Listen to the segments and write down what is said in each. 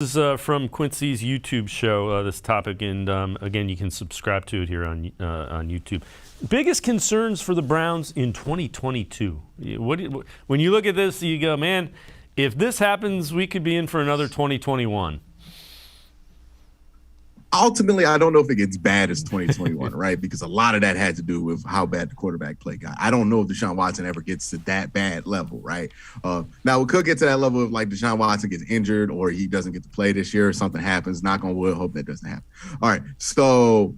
This is from Quincy's YouTube show, this topic, and again, you can subscribe to it here on YouTube. Biggest concerns for the Browns in 2022. When you look at this, you go, man, if this happens, we could be in for another 2021. Ultimately, I don't know if it gets bad as 2021, right? Because a lot of that had to do with how bad the quarterback play got. I don't know if Deshaun Watson ever gets to that bad level, right? Now, we could get to that level if, like, Deshaun Watson gets injured or he doesn't get to play this year or something happens. Knock on wood, hope that doesn't happen. All right, so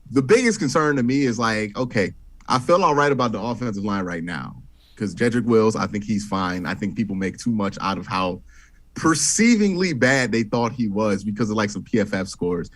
the biggest concern to me is, like, okay, I feel all right about the offensive line right now because Jedrick Wills, I think he's fine. I think people make too much out of how perceivingly bad they thought he was because of like some PFF scores.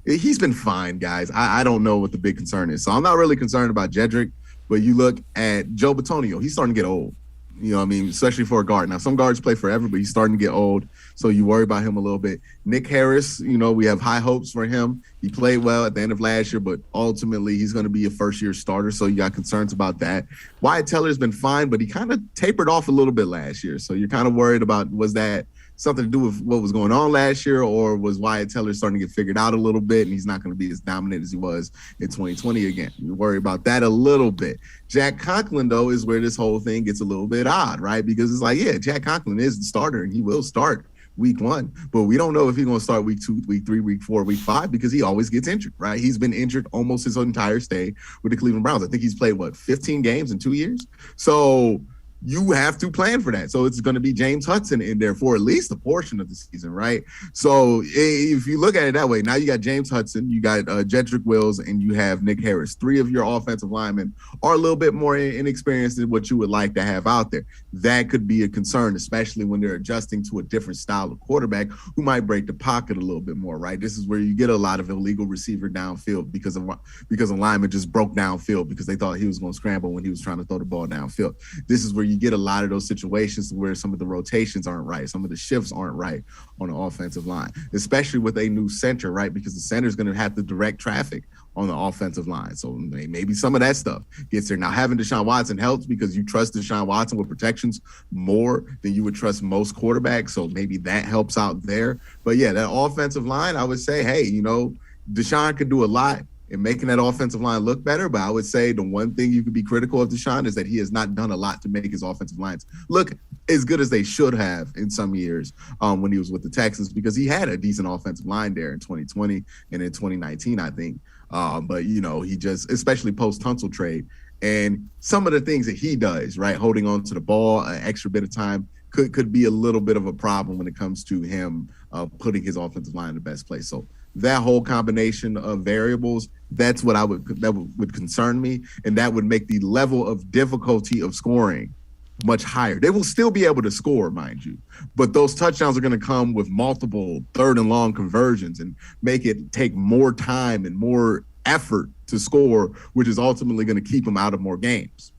He's been fine, guys. I don't know what the big concern is. So I'm not really concerned about Jedrick, but you look at Joe Bitonio, he's starting to get old. You know what I mean? Especially for a guard. Now, some guards play forever, but he's starting to get old. So you worry about him a little bit. Nick Harris, you know, we have high hopes for him. He played well at the end of last year, but ultimately he's going to be a first-year starter, so you got concerns about that. Wyatt Taylor's been fine, but he kind of tapered off a little bit last year. So you're kind of worried about, was that something to do with what was going on last year, or was Wyatt Taylor starting to get figured out a little bit and he's not going to be as dominant as he was in 2020 again? You worry about that a little bit. Jack Conklin, though, is where this whole thing gets a little bit odd, right? Because it's like, yeah, Jack Conklin is the starter and he will start week 1, but we don't know if he's going to start week 2, week 3, week 4, week 5, because he always gets injured, right? He's been injured almost his entire stay with the Cleveland Browns. I think he's played, 15 games in 2 years? So you have to plan for that. So it's going to be James Hudson in there for at least a portion of the season, right? So if you look at it that way, now you got James Hudson, you got Jedrick Wills, and you have Nick Harris. 3 of your offensive linemen are a little bit more inexperienced than what you would like to have out there. That could be a concern, especially when they're adjusting to a different style of quarterback who might break the pocket a little bit more, right? This is where you get a lot of illegal receiver downfield because a lineman just broke downfield because they thought he was going to scramble when he was trying to throw the ball downfield. This is where you get a lot of those situations where some of the rotations aren't right, some of the shifts aren't right on the offensive line, especially with a new center, right? Because the center is going to have to direct traffic on the offensive line. So maybe some of that stuff gets there. Now, having Deshaun Watson helps because you trust Deshaun Watson with protections more than you would trust most quarterbacks. So maybe that helps out there. But yeah, that offensive line, I would say, hey, you know, Deshaun could do a lot in making that offensive line look better. But I would say the one thing you could be critical of Deshaun is that he has not done a lot to make his offensive lines look as good as they should have in some years when he was with the Texans, because he had a decent offensive line there in 2020 and in 2019, I think. But, you know, he just, especially post-Tunsil trade, and some of the things that he does, right, holding on to the ball an extra bit of time could be a little bit of a problem when it comes to him putting his offensive line in the best place. So that whole combination of variables, that's what would concern me, and that would make the level of difficulty of scoring much higher. They will still be able to score, mind you, but those touchdowns are going to come with multiple 3rd and long conversions and make it take more time and more effort to score, which is ultimately going to keep them out of more games.